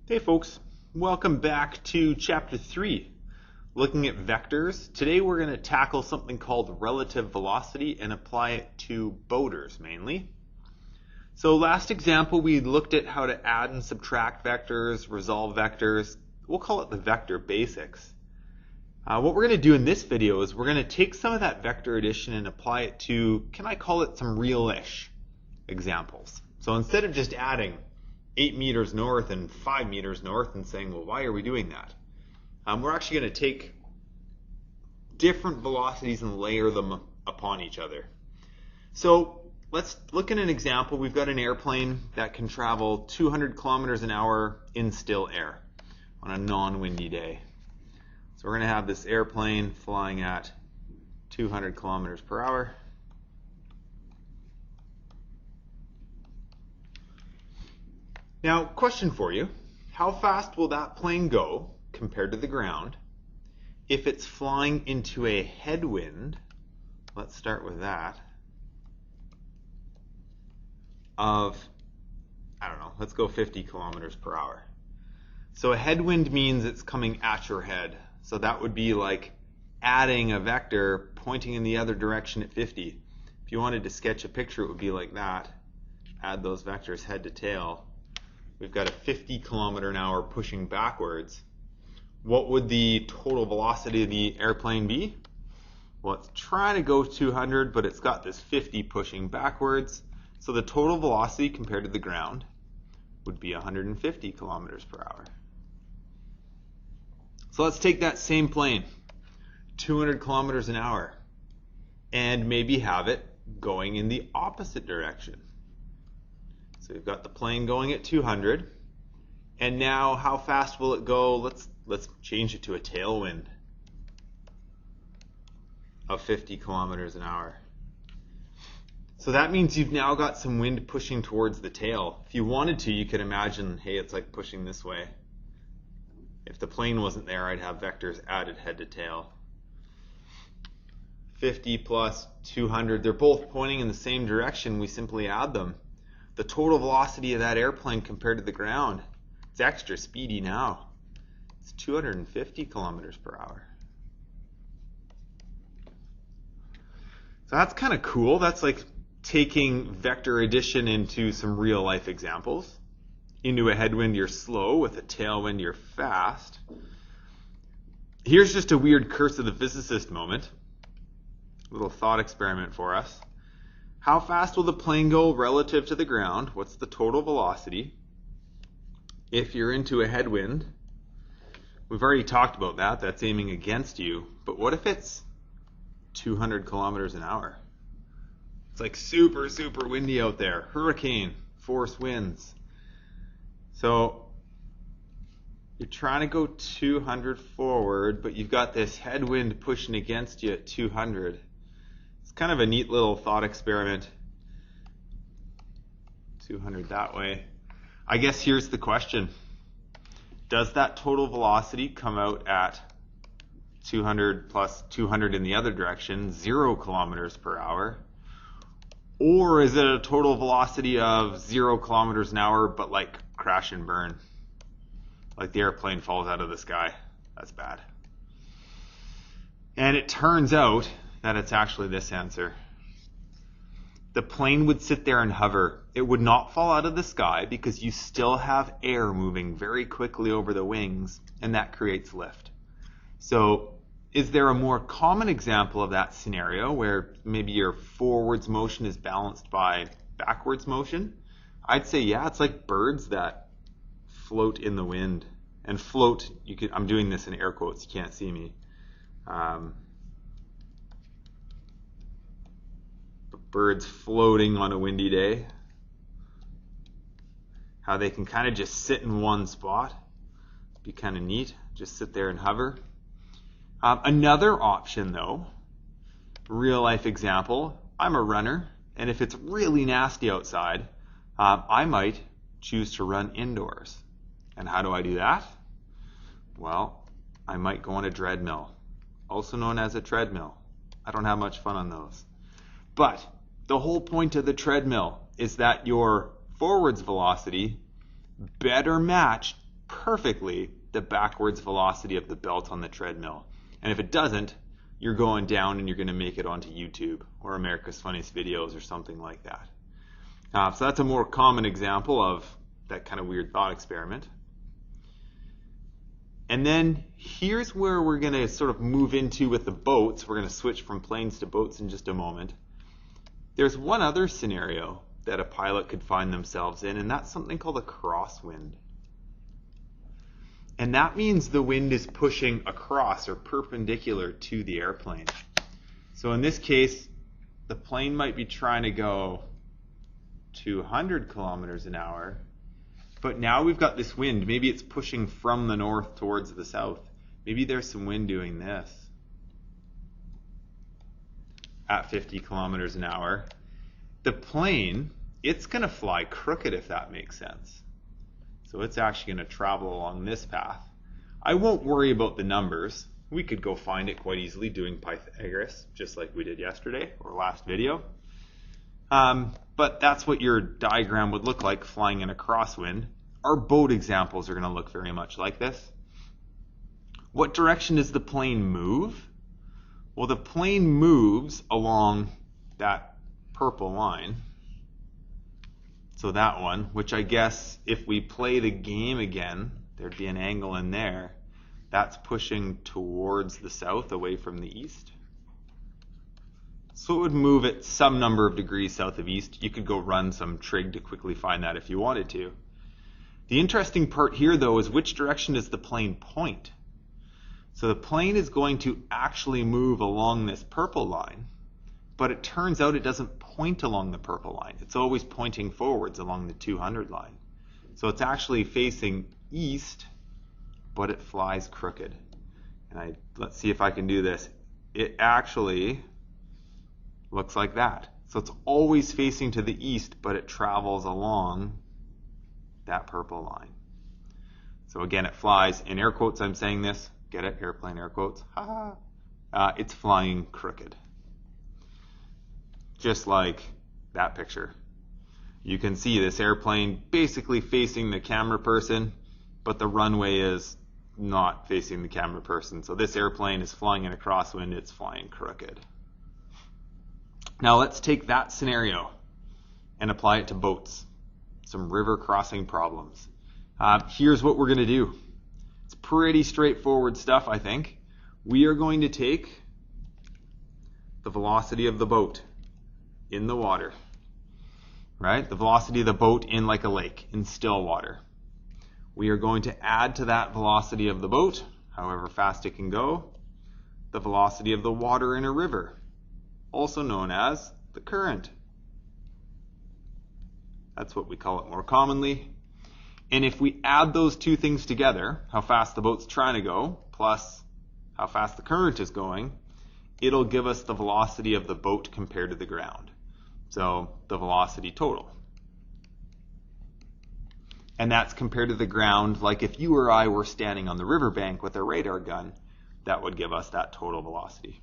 Hey folks, welcome back to chapter 3, looking at vectors. Today we're going to tackle something called relative velocity and apply it to boaters mainly. So last example we looked at how to add and subtract vectors, resolve vectors. We'll call it the vector basics. What we're going to do in this video is we're going to take some of that vector addition and apply it to, can I call it, some real-ish examples. So instead of just adding 8 meters north and 5 meters north and saying, well, why are we doing that? We're actually going to take different velocities and layer them upon each other. So let's look at an example. We've got an airplane that can travel 200 kilometers an hour in still air on a non-windy day. So we're going to have this airplane flying at 200 kilometers per hour. Now, question for you. How fast will that plane go compared to the ground if it's flying into a headwind? Let's start with that. Of, I don't know, let's go 50 kilometers per hour. So a headwind means it's coming at your head. So that would be like adding a vector pointing in the other direction at 50. If you wanted to sketch a picture, it would be like that. Add those vectors head to tail. We've got a 50 kilometer an hour pushing backwards. What would the total velocity of the airplane be? Well, it's trying to go 200, but it's got this 50 pushing backwards. So the total velocity compared to the ground would be 150 kilometers per hour. So let's take that same plane, 200 kilometers an hour, and maybe have it going in the opposite direction. So we've got the plane going at 200, and now how fast will it go? Let's change it to a tailwind of 50 kilometers an hour. So that means you've now got some wind pushing towards the tail. If you wanted to, you could imagine, hey, it's like pushing this way. If the plane wasn't there, I'd have vectors added head to tail. 50 plus 200, they're both pointing in the same direction. We simply add them. The total velocity of that airplane compared to the ground, it's extra speedy now. It's 250 kilometers per hour. So that's kind of cool. That's like taking vector addition into some real life examples. Into a headwind, you're slow. With a tailwind, you're fast. Here's just a weird curse of the physicist moment. A little thought experiment for us. How fast will the plane go relative to the ground? What's the total velocity? If you're into a headwind, we've already talked about that. That's aiming against you. But what if it's 200 kilometers an hour? It's like super, super windy out there. Hurricane, force winds. So you're trying to go 200 forward, but you've got this headwind pushing against you at 200. It's kind of a neat little thought experiment. 200 that way. I guess here's the question. Does that total velocity come out at 200 plus 200 in the other direction, 0 kilometers per hour? Or is it a total velocity of 0 kilometers an hour, but like crash and burn? Like the airplane falls out of the sky. That's bad. And it turns out that it's actually this answer. The plane would sit there and hover. It would not fall out of the sky because you still have air moving very quickly over the wings, and that creates lift. So is there a more common example of that scenario where maybe your forwards motion is balanced by backwards motion? I'd say, yeah, it's like birds that float in the wind. And float, I'm doing this in air quotes, you can't see me. But birds floating on a windy day. How they can kind of just sit in one spot. Be kind of neat, just sit there and hover. Another option though, real life example, I'm a runner, and if it's really nasty outside, I might choose to run indoors. And how do I do that? Well, I might go on a treadmill, also known as a treadmill. I don't have much fun on those. But the whole point of the treadmill is that your forwards velocity better match perfectly the backwards velocity of the belt on the treadmill. And if it doesn't, you're going down and you're going to make it onto YouTube or America's Funniest Videos or something like that. So that's a more common example of that kind of weird thought experiment. And then here's where we're going to sort of move into with the boats. We're going to switch from planes to boats in just a moment. There's one other scenario that a pilot could find themselves in, and that's something called a crosswind. And that means the wind is pushing across or perpendicular to the airplane. So in this case, the plane might be trying to go 200 kilometers an hour, but now we've got this wind. Maybe it's pushing from the north towards the south. Maybe there's some wind doing this at 50 kilometers an hour. The plane, it's going to fly crooked, if that makes sense. So it's actually going to travel along this path. I won't worry about the numbers. We could go find it quite easily doing Pythagoras, just like we did yesterday or last video. But that's what your diagram would look like flying in a crosswind. Our boat examples are going to look very much like this. What direction does the plane move? Well, the plane moves along that purple line. So that one, which I guess if we play the game again, there'd be an angle in there. That's pushing towards the south, away from the east. So it would move at some number of degrees south of east. You could go run some trig to quickly find that if you wanted to. The interesting part here, though, is which direction does the plane point? So the plane is going to actually move along this purple line, but it turns out it doesn't point along the purple line. It's always pointing forwards along the 200 line. So it's actually facing east, but it flies crooked. And let's see if I can do this. It actually looks like that. So it's always facing to the east, but it travels along that purple line. So again, it flies, in air quotes I'm saying this, get it, airplane air quotes, it's flying crooked. Just like that picture. You can see this airplane basically facing the camera person, but the runway is not facing the camera person. So this airplane is flying in a crosswind, it's flying crooked. Now let's take that scenario and apply it to boats. Some river crossing problems. Here's what we're going to do. It's pretty straightforward stuff, I think. We are going to take the velocity of the boat in the water, right? The velocity of the boat in like a lake, in still water. We are going to add to that velocity of the boat, however fast it can go, the velocity of the water in a river, also known as the current. That's what we call it more commonly. And if we add those two things together, how fast the boat's trying to go, plus how fast the current is going, it'll give us the velocity of the boat compared to the ground. So the velocity total. And that's compared to the ground, like if you or I were standing on the riverbank with a radar gun, that would give us that total velocity.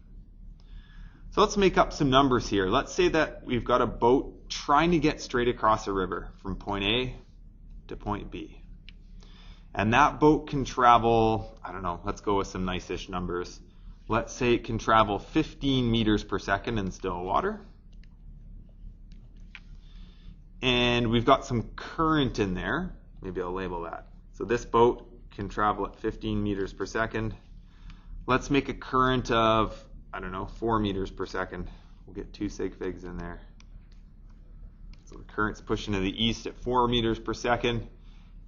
So let's make up some numbers here. Let's say that we've got a boat trying to get straight across a river from point A to point B. And that boat can travel, I don't know, let's go with some nice-ish numbers. Let's say it can travel 15 meters per second in still water. And we've got some current in there. Maybe I'll label that. So this boat can travel at 15 meters per second. Let's make a current of, I don't know, 4 meters per second. We'll get two sig figs in there. So the current's pushing to the east at 4 meters per second.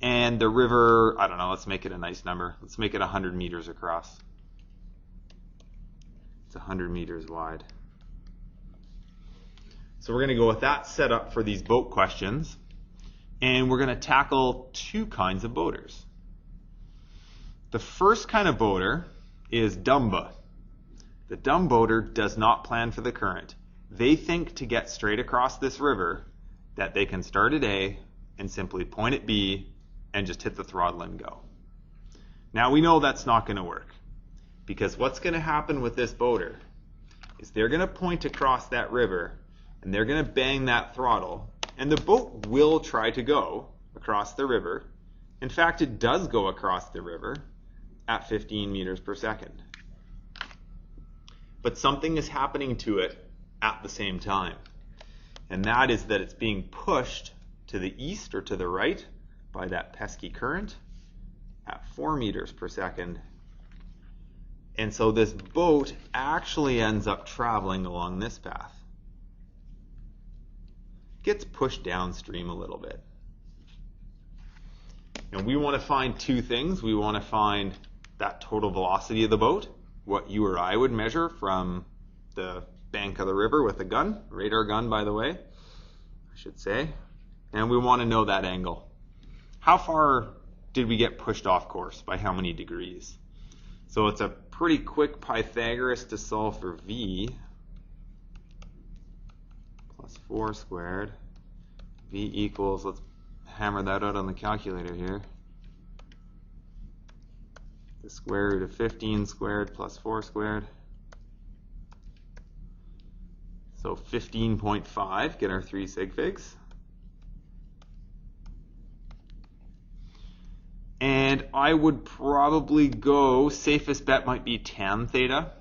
And the river, I don't know, let's make it a nice number. Let's make it 100 meters across. It's 100 meters wide. So we're going to go with that setup for these boat questions. And we're going to tackle two kinds of boaters. The first kind of boater is dumba. The dumb boater does not plan for the current. They think to get straight across this river that they can start at A and simply point at B and just hit the throttle and go. Now we know that's not going to work, because what's going to happen with this boater is they're going to point across that river and they're going to bang that throttle, and the boat will try to go across the river In fact, it does go across the river at 15 meters per second. But something is happening to it at the same time. And that is that it's being pushed to the east or to the right by that pesky current at 4 meters per second. And so this boat actually ends up traveling along this path. Gets pushed downstream a little bit. And we want to find two things. We want to find that total velocity of the boat, what you or I would measure from the bank of the river with a gun, radar gun, by the way, I should say. And we want to know that angle. How far did we get pushed off course? By how many degrees? So it's a pretty quick Pythagoras to solve for v plus 4 squared. V equals, let's hammer that out on the calculator here. The square root of 15 squared plus 4 squared. So 15.5, get our 3 sig figs. And I would probably go, safest bet might be tan theta.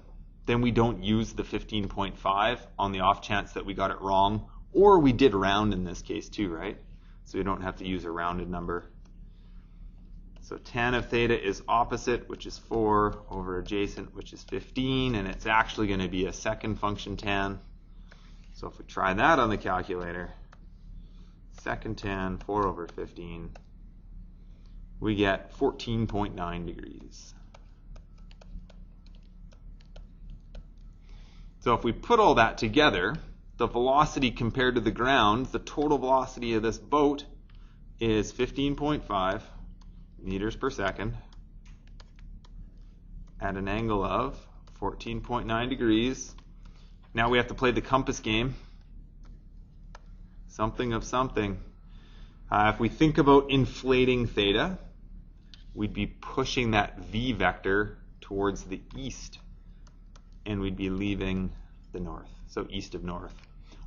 Then we don't use the 15.5 on the off chance that we got it wrong. Or we did round in this case too, right? So we don't have to use a rounded number. So tan of theta is opposite, which is 4, over adjacent, which is 15. And it's actually going to be a second function tan. So if we try that on the calculator, second tan, 4 over 15, we get 14.9 degrees. So if we put all that together, the velocity compared to the ground, the total velocity of this boat is 15.5 meters per second at an angle of 14.9 degrees. Now we have to play the compass game. Something of something. If we think about inflating theta, we'd be pushing that v vector towards the east, and we'd be leaving the north, so east of north.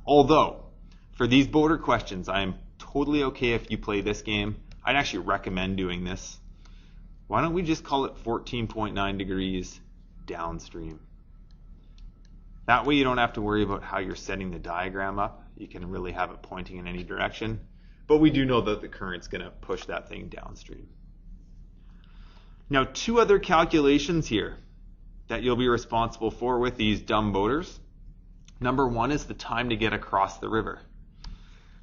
Although, for these boater questions, I am totally okay if you play this game. I'd actually recommend doing this. Why don't we just call it 14.9 degrees downstream? That way you don't have to worry about how you're setting the diagram up. You can really have it pointing in any direction. But we do know that the current's going to push that thing downstream. Now, two other calculations here that you'll be responsible for with these dumb boaters. Number one is the time to get across the river.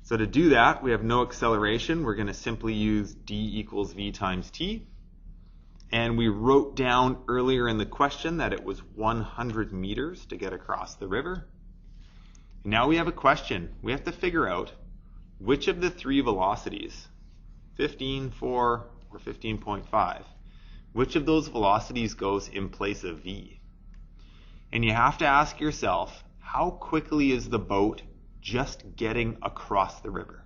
So to do that, we have no acceleration. We're going to simply use d equals v times t. And we wrote down earlier in the question that it was 100 meters to get across the river. Now we have a question. We have to figure out which of the three velocities, 15, 4, or 15.5, which of those velocities goes in place of v? And you have to ask yourself, how quickly is the boat just getting across the river?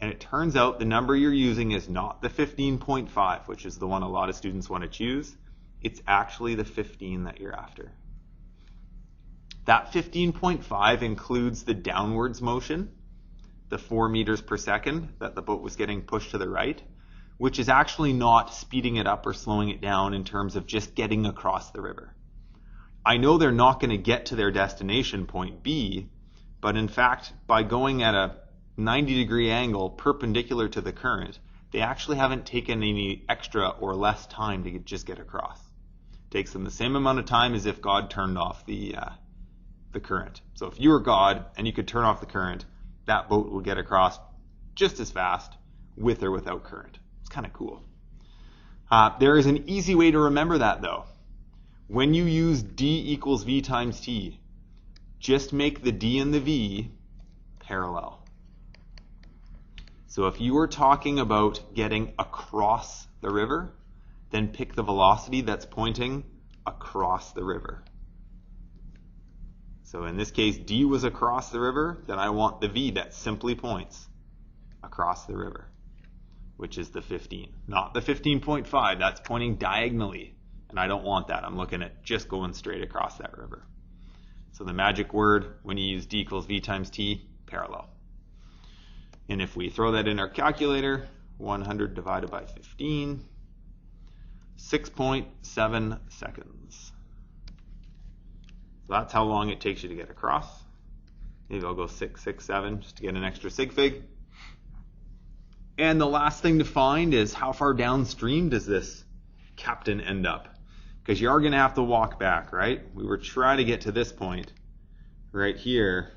And it turns out the number you're using is not the 15.5, which is the one a lot of students want to choose. It's actually the 15 that you're after. That 15.5 includes the downwards motion, the 4 meters per second that the boat was getting pushed to the right, which is actually not speeding it up or slowing it down in terms of just getting across the river. I know they're not going to get to their destination, point B, but in fact, by going at a 90-degree angle perpendicular to the current, they actually haven't taken any extra or less time to just get across. It takes them the same amount of time as if God turned off the current. So if you were God and you could turn off the current, that boat will get across just as fast with or without current. It's kind of cool. There is an easy way to remember that though. When you use d equals v times t, just make the d and the v parallel. So if you were talking about getting across the river, then pick the velocity that's pointing across the river. So in this case, d was across the river, then I want the v that simply points across the river, which is the 15. Not the 15.5, that's pointing diagonally. And I don't want that. I'm looking at just going straight across that river. So the magic word when you use d equals v times t, parallel. And if we throw that in our calculator, 100 divided by 15, 6.7 seconds. So that's how long it takes you to get across. Maybe I'll go 6, 6, 7 just to get an extra sig fig. And the last thing to find is how far downstream does this captain end up? Because you are going to have to walk back, right? We were trying to get to this point right here.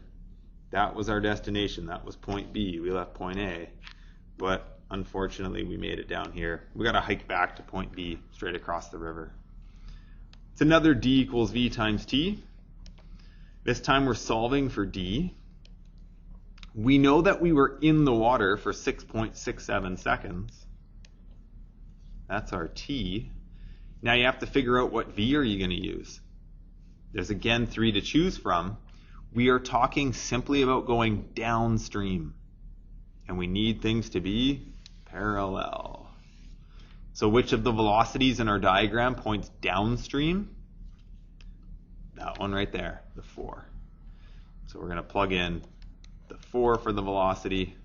That was our destination. That was point B. We left point A. But unfortunately, we made it down here. We got to hike back to point B straight across the river. It's another D equals V times T. This time we're solving for D. We know that we were in the water for 6.67 seconds. That's our T. Now you have to figure out what V are you going to use. There's again 3 to choose from. We are talking simply about going downstream. And we need things to be parallel. So which of the velocities in our diagram points downstream? That one right there, the 4. So we're going to plug in the 4 for the velocity.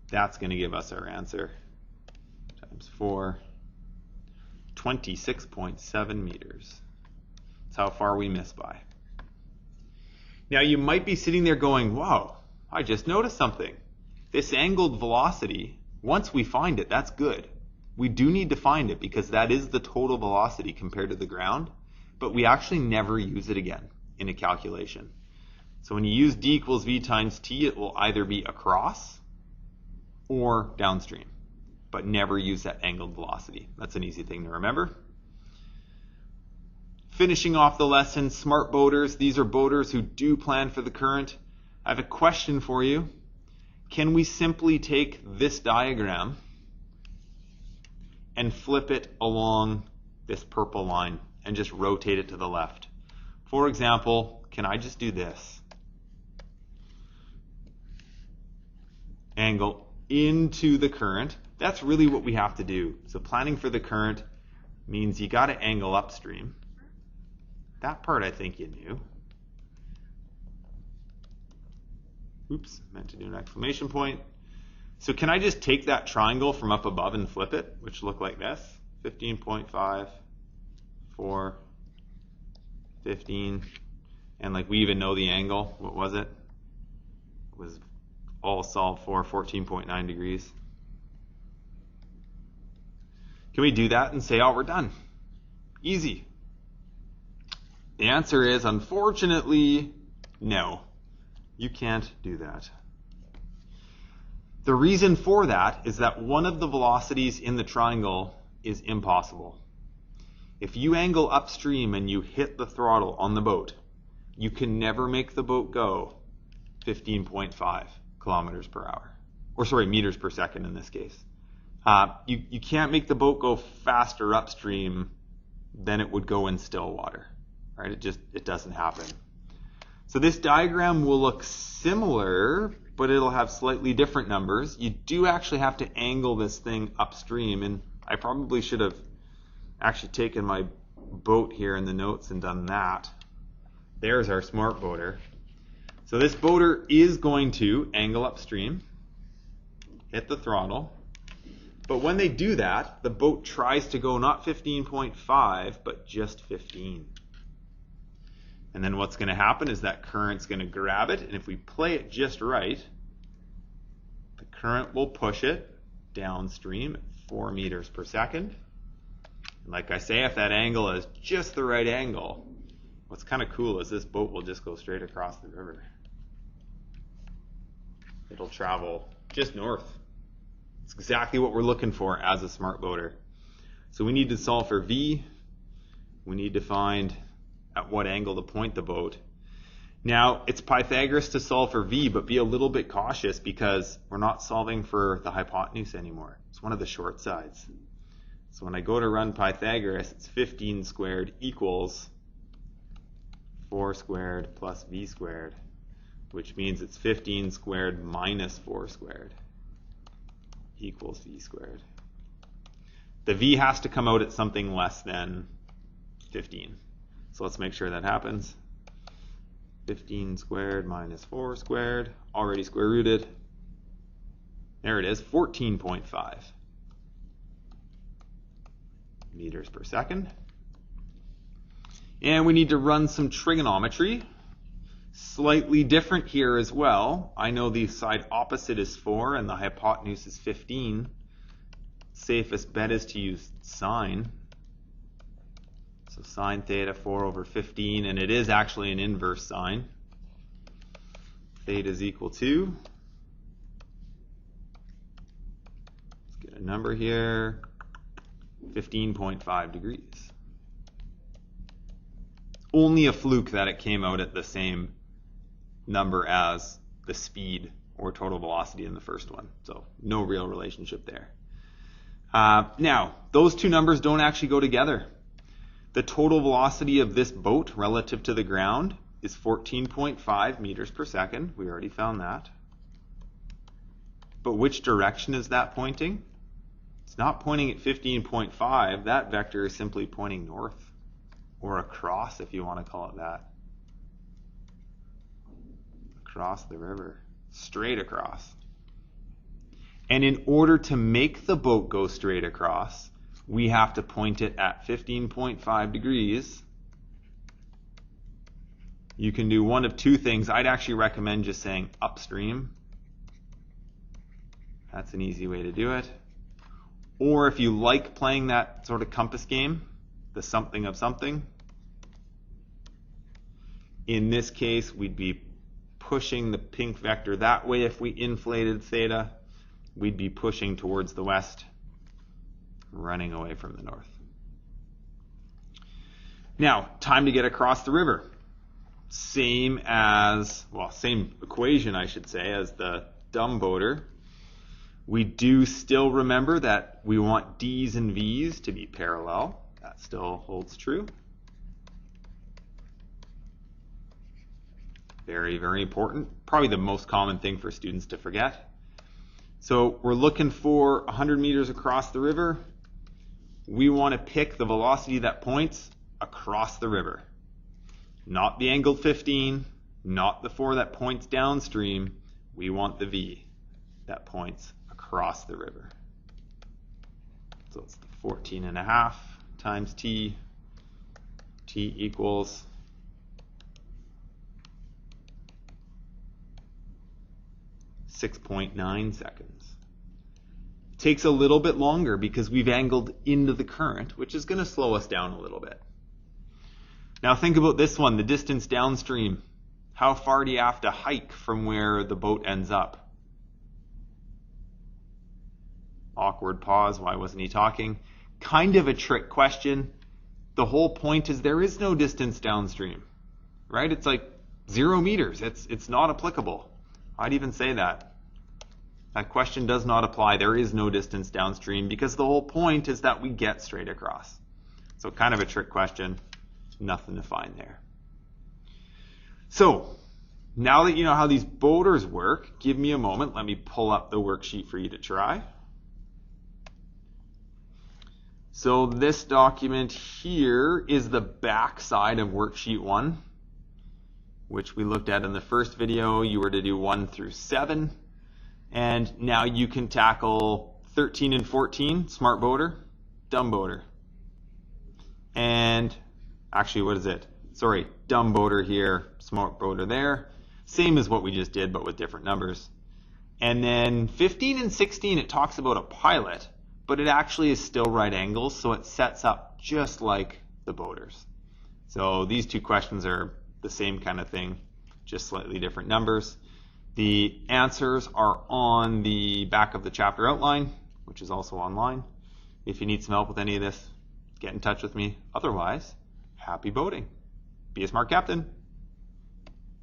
That's going to give us our answer. Times 4. 26.7 meters. That's how far we miss by. Now you might be sitting there going, wow, I just noticed something. This angled velocity, once we find it, that's good. We do need to find it because that is the total velocity compared to the ground, but we actually never use it again in a calculation. So when you use D equals V times T, it will either be across or downstream, but never use that angled velocity. That's an easy thing to remember. Finishing off the lesson, smart boaters. These are boaters who do plan for the current. I have a question for you. Can we simply take this diagram and flip it along this purple line and just rotate it to the left? For example, can I just do this? Angle into the current. That's really what we have to do. So planning for the current means you got to angle upstream. That part I think you knew. Oops, meant to do an exclamation point. So can I just take that triangle from up above and flip it, which look like this? 15.5, 4, 15, and like we even know the angle. What was it? It was all solved for 14.9 degrees. Can we do that and say, oh, we're done? Easy. The answer is, unfortunately, no. You can't do that. The reason for that is that one of the velocities in the triangle is impossible. If you angle upstream and you hit the throttle on the boat, you can never make the boat go 15.5 kilometers per hour. Or sorry, meters per second in this case. You can't make the boat go faster upstream than it would go in still water. Right? It doesn't happen. So this diagram will look similar, but it'll have slightly different numbers. You do actually have to angle this thing upstream, and I probably should have actually taken my boat here in the notes and done that. There's our smart boater. So this boater is going to angle upstream, hit the throttle, but when they do that, the boat tries to go not 15.5, but just 15. And then what's going to happen is that current's going to grab it, and if we play it just right, the current will push it downstream at 4 meters per second. And like I say, if that angle is just the right angle, what's kind of cool is this boat will just go straight across the river. It'll travel just north. It's exactly what we're looking for as a smart boater. So we need to solve for V. We need to find at what angle to point the boat. Now, it's Pythagoras to solve for V, but be a little bit cautious because we're not solving for the hypotenuse anymore. It's one of the short sides. So when I go to run Pythagoras, it's 15 squared equals 4 squared plus V squared, which means it's 15 squared minus 4 squared equals V squared. The V has to come out at something less than 15. So let's make sure that happens. 15 squared minus 4 squared, already square rooted. There it is, 14.5. meters per second. And we need to run some trigonometry. Slightly different here as well. I know the side opposite is 4 and the hypotenuse is 15. Safest bet is to use sine. So sine theta 4 over 15, and it is actually an inverse sine. Theta is equal to, let's get a number here, 15.5 degrees. Only a fluke that it came out at the same number as the speed or total velocity in the first one. So no real relationship there. Now, those two numbers don't actually go together. The total velocity of this boat relative to the ground is 14.5 meters per second. We already found that. But which direction is that pointing? It's not pointing at 15.5. That vector is simply pointing north, or across if you want to call it that. Across the river, straight across. And in order to make the boat go straight across, we have to point it at 15.5 degrees. You can do one of two things. I'd actually recommend just saying upstream. That's an easy way to do it. Or if you like playing that sort of compass game, the something of something, in this case, we'd be pushing the pink vector that way. If we inflated theta, we'd be pushing towards the west, running away from the north. Now, time to get across the river. Same equation, I should say, as the dumb boater. We do still remember that we want D's and V's to be parallel. That still holds true. Very, very important. Probably the most common thing for students to forget. So we're looking for 100 meters across the river. We want to pick the velocity that points across the river. Not the angle 15, not the 4 that points downstream. We want the V that points across the river. So it's the 14.5 times T. T equals 6.9 seconds. It takes a little bit longer because we've angled into the current, which is going to slow us down a little bit. Now think about this one, the distance downstream. How far do you have to hike from where the boat ends up? Awkward pause, why wasn't he talking? Kind of a trick question. The whole point is there is no distance downstream, right? It's like 0 meters. It's not applicable. I'd even say that. That question does not apply. There is no distance downstream because the whole point is that we get straight across. So kind of a trick question. Nothing to find there. So now that you know how these boaters work, give me a moment. Let me pull up the worksheet for you to try. So this document here is the back side of worksheet 1, which we looked at in the first video. You were to do 1 through 7. And now you can tackle 13 and 14, smart boater, dumb boater. And actually, what is it? Sorry, dumb boater here, smart boater there. Same as what we just did, but with different numbers. And then 15 and 16, it talks about a pilot, but it actually is still right angles, so it sets up just like the boaters. So these two questions are the same kind of thing, just slightly different numbers. The answers are on the back of the chapter outline, which is also online. If you need some help with any of this, get in touch with me. Otherwise, happy boating. Be a smart captain.